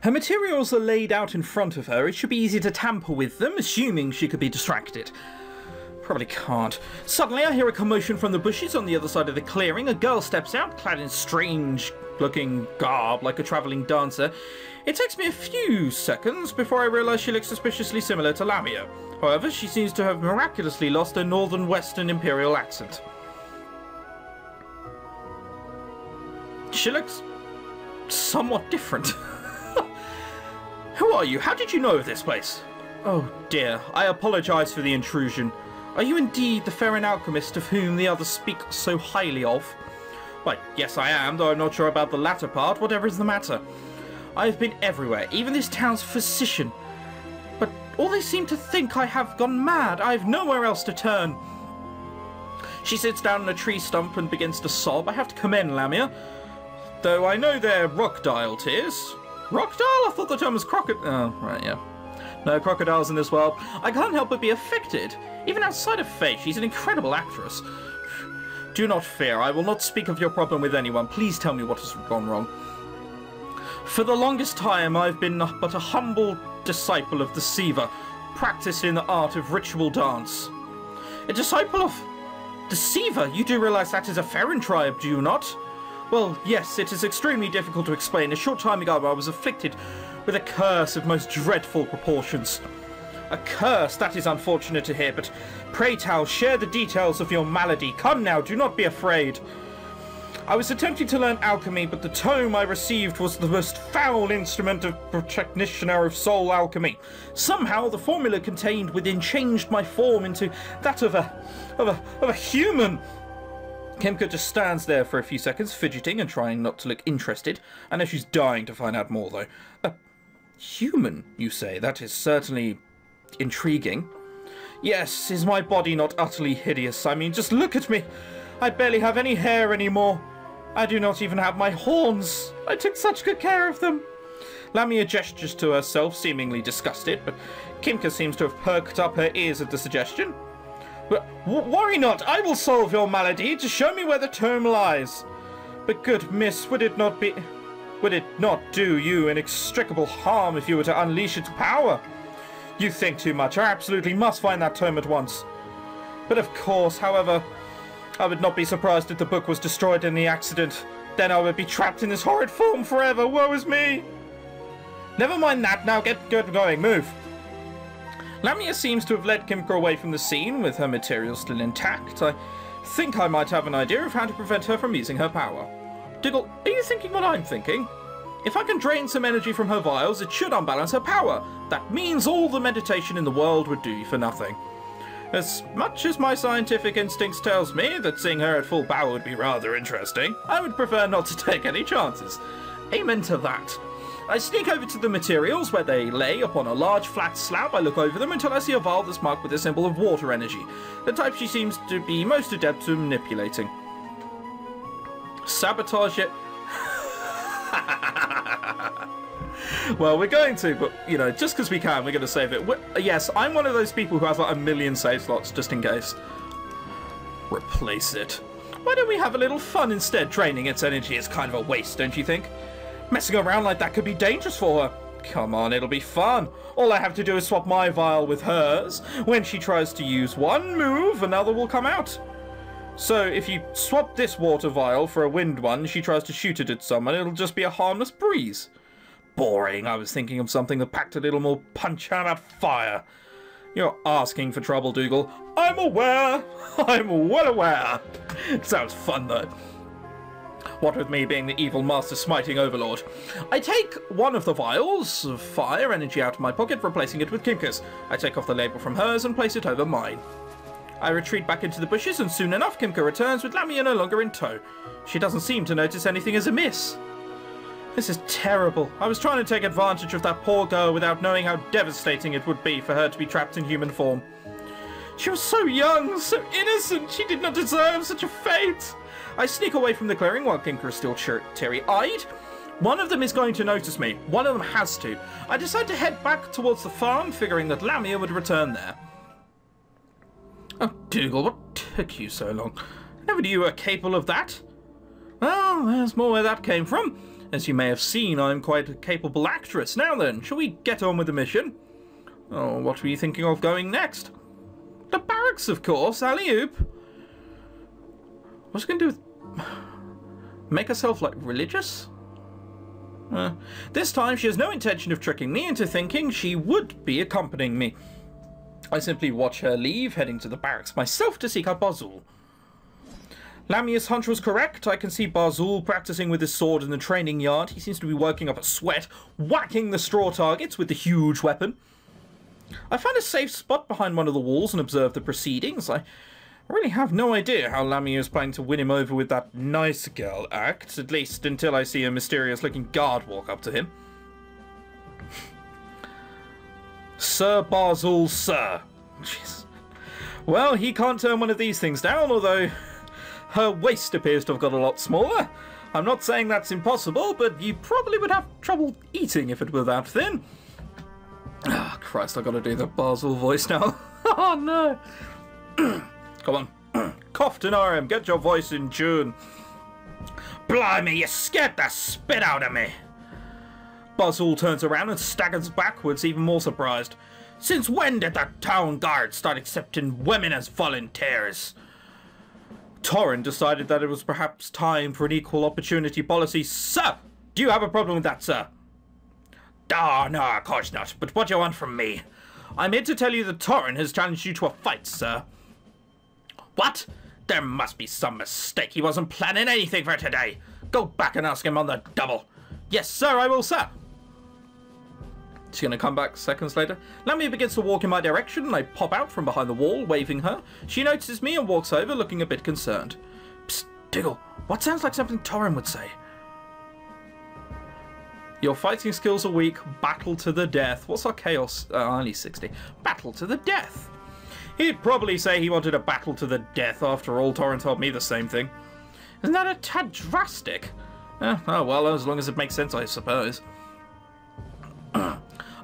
Her materials are laid out in front of her. It should be easy to tamper with them, assuming she could be distracted. Probably can't. Suddenly I hear a commotion from the bushes on the other side of the clearing. A girl steps out, clad in strange-looking garb like a travelling dancer. It takes me a few seconds before I realise she looks suspiciously similar to Lamia. However, she seems to have miraculously lost her northern western imperial accent. She looks somewhat different. Who are you? How did you know of this place? Oh dear, I apologise for the intrusion. Are you indeed the Ferran alchemist of whom the others speak so highly of? Why, yes I am, though I'm not sure about the latter part. Whatever is the matter? I have been everywhere, even this town's physician. But all they seem to think I have gone mad. I have nowhere else to turn. She sits down on a tree stump and begins to sob. I have to commend Lamia, though I know they're crocodile tears. Crocodile? I thought the term was crocodile. Oh, right, yeah. No crocodiles in this world. I can't help but be affected. Even outside of Faye, she's an incredible actress. Do not fear, I will not speak of your problem with anyone. Please tell me what has gone wrong. For the longest time, I've been but a humble disciple of the Siva, practiced in the art of ritual dance. A disciple of the Siva? You do realise that is a Ferran tribe, do you not? Well, yes, it is extremely difficult to explain. A short time ago, I was afflicted with a curse of most dreadful proportions. A curse? That is unfortunate to hear, but pray tell, share the details of your malady. Come now, do not be afraid. I was attempting to learn alchemy, but the tome I received was the most foul instrument of practitioner of soul alchemy. Somehow, the formula contained within changed my form into that of a human. Kimka just stands there for a few seconds, fidgeting and trying not to look interested. I know she's dying to find out more, though. Human, you say? That is certainly intriguing. Yes, is my body not utterly hideous? I mean, just look at me. I barely have any hair anymore. I do not even have my horns. I took such good care of them. Lamia gestures to herself, seemingly disgusted, but Kimka seems to have perked up her ears at the suggestion. But worry not, I will solve your malady. Just show me where the tome lies. But good miss, would it not do you inextricable harm if you were to unleash its power? You think too much. I absolutely must find that tome at once. But of course, however, I would not be surprised if the book was destroyed in the accident. Then I would be trapped in this horrid form forever. Woe is me! Never mind that now. Get going. Move. Lamia seems to have led Kimka away from the scene with her materials still intact. I think I might have an idea of how to prevent her from using her power. Diggle, are you thinking what I'm thinking? If I can drain some energy from her vials, it should unbalance her power. That means all the meditation in the world would do for nothing. As much as my scientific instincts tells me that seeing her at full power would be rather interesting, I would prefer not to take any chances. Amen to that. I sneak over to the materials where they lay upon a large flat slab. I look over them until I see a vial that's marked with a symbol of water energy, the type she seems to be most adept at manipulating. Sabotage it. Well, we're going to, but, you know, just because we can, we're going to save it. Yes, I'm one of those people who has like a million save slots, just in case. Replace it. Why don't we have a little fun instead? Draining its energy is kind of a waste, don't you think? Messing around like that could be dangerous for her. Come on, it'll be fun. All I have to do is swap my vial with hers. When she tries to use one move, another will come out. So if you swap this water vial for a wind one, she tries to shoot it at someone, it'll just be a harmless breeze. Boring. I was thinking of something that packed a little more punch out of fire. You're asking for trouble, Dougal. I'm aware. I'm well aware. Sounds fun, though. What with me being the evil master smiting overlord. I take one of the vials of fire energy out of my pocket, replacing it with Kimka's. I take off the label from hers and place it over mine. I retreat back into the bushes, and soon enough Kimka returns with Lamia no longer in tow. She doesn't seem to notice anything is amiss. This is terrible. I was trying to take advantage of that poor girl without knowing how devastating it would be for her to be trapped in human form. She was so young, so innocent. She did not deserve such a fate. I sneak away from the clearing while Kimka is still teary-eyed. One of them is going to notice me. One of them has to. I decide to head back towards the farm, figuring that Lamia would return there. Oh, Dougal, what took you so long? I never knew you were capable of that. Well, there's more where that came from. As you may have seen, I'm quite a capable actress. Now then, shall we get on with the mission? Oh, what were you thinking of going next? The barracks, of course, alley-oop. What's it going to do with... Make herself, like, religious? This time she has no intention of tricking me into thinking she would be accompanying me. I simply watch her leave, heading to the barracks myself to seek out Barzul. Lamia's hunch was correct. I can see Barzul practicing with his sword in the training yard. He seems to be working up a sweat, whacking the straw targets with the huge weapon. I found a safe spot behind one of the walls and observed the proceedings. I really have no idea how Lamia is planning to win him over with that nice girl act, at least until I see a mysterious-looking guard walk up to him. Sir Barzul, sir. Jeez. Well, he can't turn one of these things down, although her waist appears to have got a lot smaller. I'm not saying that's impossible, but you probably would have trouble eating if it were that thin. Ah, Christ, I've got to do the Barzul voice now. Oh, no. Come on. ChrisTenarium, get your voice in tune. Blimey, you scared the spit out of me. Barzul turns around and staggers backwards, even more surprised. Since when did the town guard start accepting women as volunteers? Torrin decided that it was perhaps time for an equal opportunity policy. Sir, do you have a problem with that, sir? Oh, no, of course not. But what do you want from me? I'm here to tell you that Torrin has challenged you to a fight, sir. What? There must be some mistake. He wasn't planning anything for today. Go back and ask him on the double. Yes, sir, I will, sir. She's going to come back seconds later. Lamia begins to walk in my direction, and I pop out from behind the wall, waving her. She notices me and walks over, looking a bit concerned. Psst, Diggle, what sounds like something Torrin would say? Your fighting skills are weak. Battle to the death. What's our chaos? Only 60. Battle to the death. He'd probably say he wanted a battle to the death. After all, Torrin told me the same thing. Isn't that a tad drastic? Oh well, as long as it makes sense, I suppose.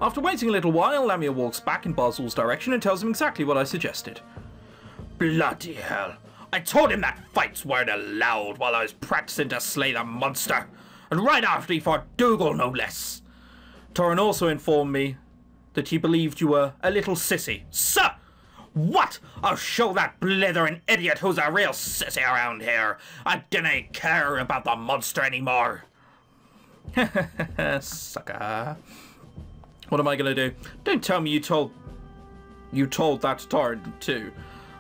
After waiting a little while, Lamia walks back in Barzul's direction and tells him exactly what I suggested. Bloody hell. I told him that fights weren't allowed while I was practicing to slay the monster. And right after he fought Dougal, no less. Torrin also informed me that he believed you were a little sissy. Sir! What? I'll show that blithering idiot who's a real sissy around here. I didn't care about the monster anymore. Sucker. What am I going to do? Don't tell me you told that to Torrin too.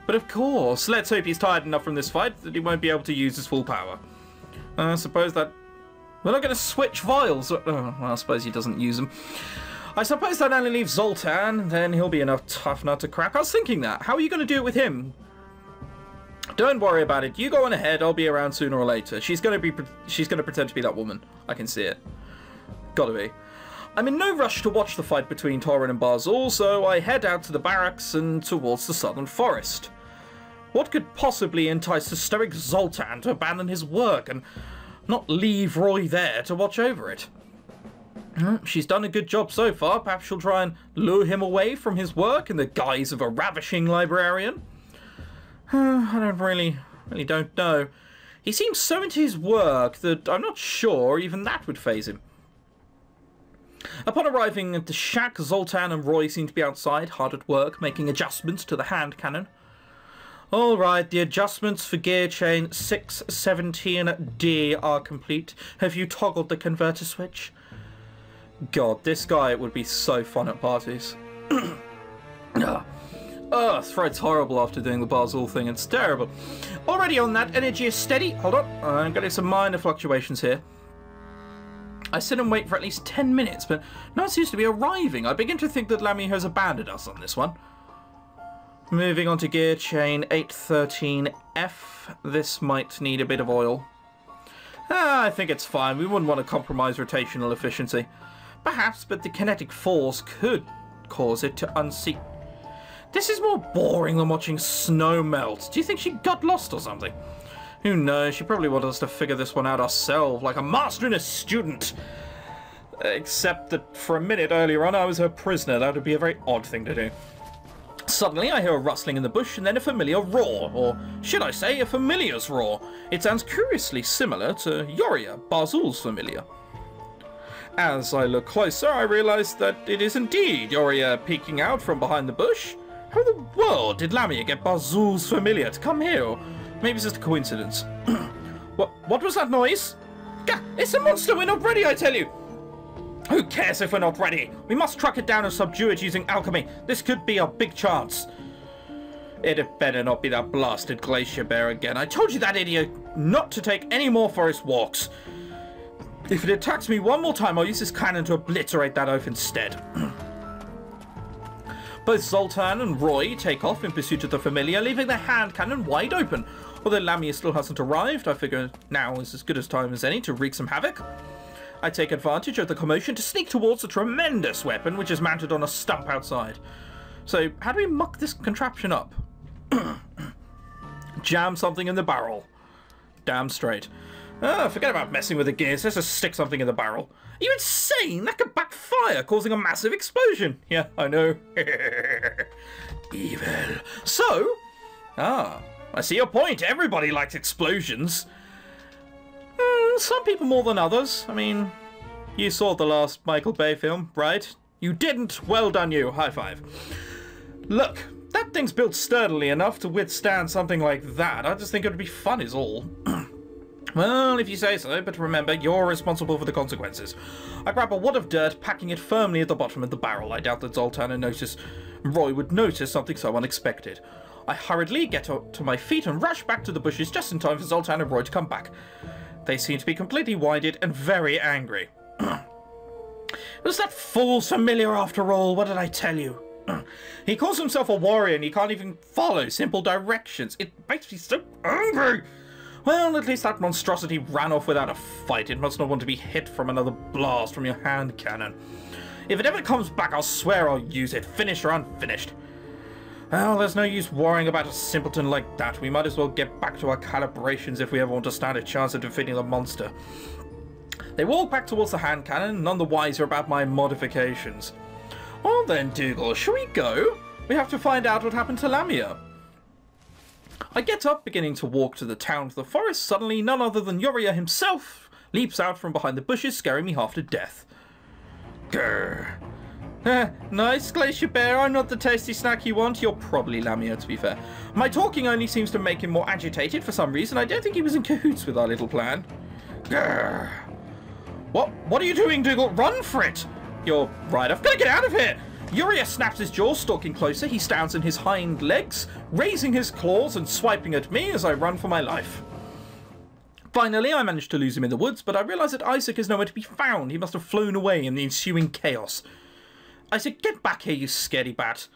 But of course, let's hope he's tired enough from this fight that he won't be able to use his full power. I suppose that... We're not going to switch vials. Oh, well, I suppose he doesn't use them. I suppose that only leaves Zoltan, then he'll be enough tough nut to crack. I was thinking that. How are you going to do it with him? Don't worry about it. You go on ahead. I'll be around sooner or later. She's going to pretend to be that woman. I can see it. Gotta be. I'm in no rush to watch the fight between Torrin and Barzul, so I head out to the barracks and towards the southern forest. What could possibly entice the stoic Zoltan to abandon his work and not leave Roy there to watch over it? She's done a good job so far. Perhaps she'll try and lure him away from his work in the guise of a ravishing librarian. I really don't know. He seems so into his work that I'm not sure even that would faze him. Upon arriving at the shack, Zoltan and Roy seem to be outside, hard at work, making adjustments to the hand cannon. Alright, the adjustments for gear chain 617D are complete. Have you toggled the converter switch? God, this guy would be so fun at parties. Throat's horrible after doing the Barzul thing. It's terrible. Already on that, energy is steady. Hold on, I'm getting some minor fluctuations here. I sit and wait for at least 10 minutes, but no one seems to be arriving. I begin to think that Lamia has abandoned us on this one. Moving on to gear chain 813F. This might need a bit of oil. I think it's fine. We wouldn't want to compromise rotational efficiency. Perhaps, but the kinetic force could cause it to unseat. This is more boring than watching snow melt. Do you think she got lost or something? Who knows? She probably wanted us to figure this one out ourselves, like a master and a student. Except that for a minute earlier on, I was her prisoner. That would be a very odd thing to do. Suddenly, I hear a rustling in the bush and then a familiar roar, or should I say, a familiar's roar. It sounds curiously similar to Yoria, Barzul's familiar. As I look closer, I realize that it is indeed Yoria peeking out from behind the bush. How in the world did Lamia get Barzul's familiar to come here? Or maybe it's just a coincidence. What was that noise? Gah, it's a monster, we're not ready, I tell you! Who cares if we're not ready? We must track it down and subdue it using alchemy. This could be our big chance. It had better not be that blasted glacier bear again. I told you that idiot not to take any more forest walks. If it attacks me one more time, I'll use this cannon to obliterate that oaf instead. Both Zoltan and Roy take off in pursuit of the familiar, leaving their hand cannon wide open. Although Lamia still hasn't arrived, I figure now is as good a time as any to wreak some havoc. I take advantage of the commotion to sneak towards the tremendous weapon which is mounted on a stump outside. So, how do we muck this contraption up? Jam something in the barrel. Damn straight. Forget about messing with the gears, let's just stick something in the barrel. Are you insane? That could backfire, causing a massive explosion. Yeah, I know. Evil. So, I see your point. Everybody likes explosions. Some people more than others. I mean, you saw the last Michael Bay film, right? You didn't. Well done, you. High five. Look, that thing's built sturdily enough to withstand something like that. I just think it would be fun is all. Well, if you say so, but remember, you're responsible for the consequences. I grab a wad of dirt, packing it firmly at the bottom of the barrel. I doubt that Zoltan and Roy would notice something so unexpected. I hurriedly get up to my feet and rush back to the bushes just in time for Zoltan and Roy to come back. They seem to be completely winded and very angry. Was that fool's familiar after all? What did I tell you? He calls himself a warrior and he can't even follow simple directions. It makes me so angry. Well, at least that monstrosity ran off without a fight. It must not want to be hit from another blast from your hand cannon. If it ever comes back, I'll swear I'll use it, finished or unfinished. Well, there's no use worrying about a simpleton like that. We might as well get back to our calibrations if we ever want to stand a chance of defeating the monster. They walk back towards the hand cannon, none the wiser about my modifications. Well then, Dougal, shall we go? We have to find out what happened to Lamia. I get up, beginning to walk to the town to the forest. Suddenly, none other than Yoria himself leaps out from behind the bushes, scaring me half to death. Grrr. Nice, Glacier Bear. I'm not the tasty snack you want. You're probably Lamia, to be fair. My talking only seems to make him more agitated for some reason. I don't think he was in cahoots with our little plan. Grrr. What are you doing, Dougal? Run for it! You're right. I've got to get out of here! Yoria snaps his jaw, stalking closer. He stands on his hind legs, raising his claws and swiping at me as I run for my life. Finally, I manage to lose him in the woods, but I realise that Isaac is nowhere to be found. He must have flown away in the ensuing chaos. Isaac, get back here, you scaredy bat.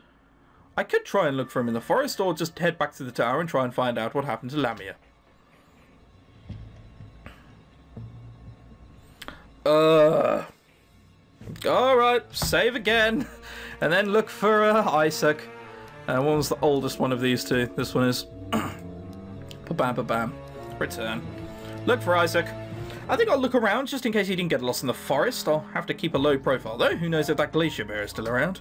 I could try and look for him in the forest, or just head back to the tower and try and find out what happened to Lamia. Alright, save again. And then look for Isaac. What was the oldest one of these two? This one is. Pa-bam, pa-bam. Return. Look for Isaac. I think I'll look around just in case he didn't get lost in the forest. I'll have to keep a low profile though. Who knows if that glacier bear is still around.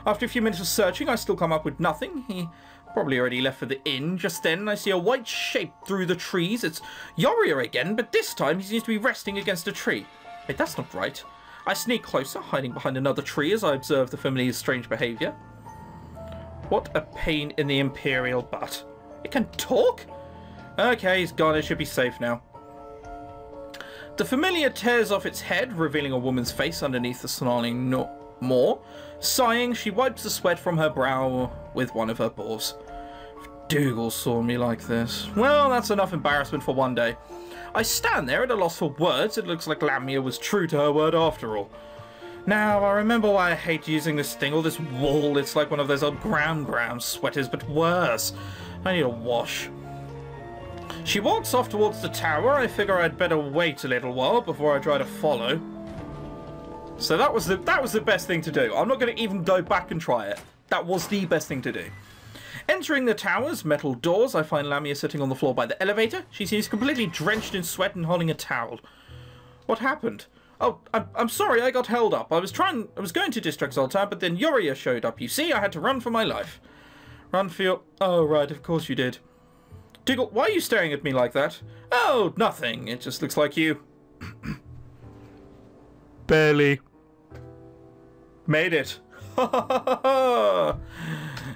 After a few minutes of searching, I still come up with nothing. He probably already left for the inn. Just then, I see a white shape through the trees. It's Yoria again, but this time he seems to be resting against a tree. Wait, that's not right. I sneak closer, hiding behind another tree as I observe the familiar's strange behaviour. What a pain in the imperial butt. It can talk? Okay, he's gone. It should be safe now. The familiar tears off its head, revealing a woman's face underneath the snarling maw. Sighing, she wipes the sweat from her brow with one of her paws. If Dougal saw me like this. Well, that's enough embarrassment for one day. I stand there at a loss for words. It looks like Lamia was true to her word after all. Now, I remember why I hate using this thing, all this wool. It's like one of those old Gram sweaters, but worse. I need a wash. She walks off towards the tower. I figure I'd better wait a little while before I try to follow. So that was the best thing to do. I'm not going to even go back and try it. That was the best thing to do. Entering the tower's metal doors, I find Lamia sitting on the floor by the elevator. She seems completely drenched in sweat and holding a towel. What happened? Oh, I'm sorry, I got held up. I was going to distract Zoltan, but then Yoria showed up. You see, I had to run for my life. Run for your... Oh, right, of course you did. Dougal, why are you staring at me like that? Oh, nothing. It just looks like you... Barely. Made it.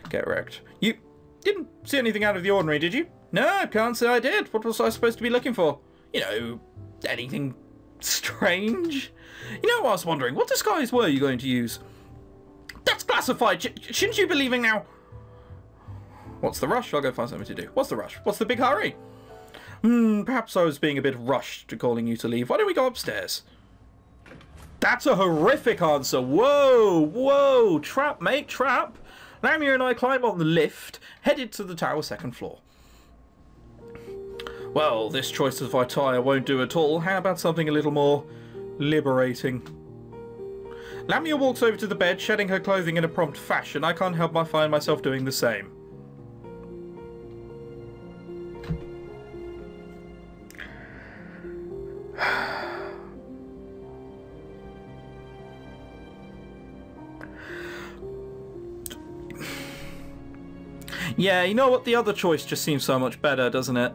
Get wrecked. You didn't see anything out of the ordinary, did you? No, can't say I did. What was I supposed to be looking for? You know, anything strange? You know, I was wondering, what disguise were you going to use? That's classified. Shouldn't you be leaving now? What's the rush? I'll go find something to do. What's the rush? What's the big hurry? Perhaps I was being a bit rushed to calling you to leave. Why don't we go upstairs? That's a horrific answer. Whoa, whoa. Trap, mate, trap. Lamia and I climb on the lift, headed to the tower's second floor. Well, this choice of attire won't do at all. How about something a little more liberating? Lamia walks over to the bed, shedding her clothing in a prompt fashion. I can't help but find myself doing the same. Yeah, you know what? The other choice just seems so much better, doesn't it?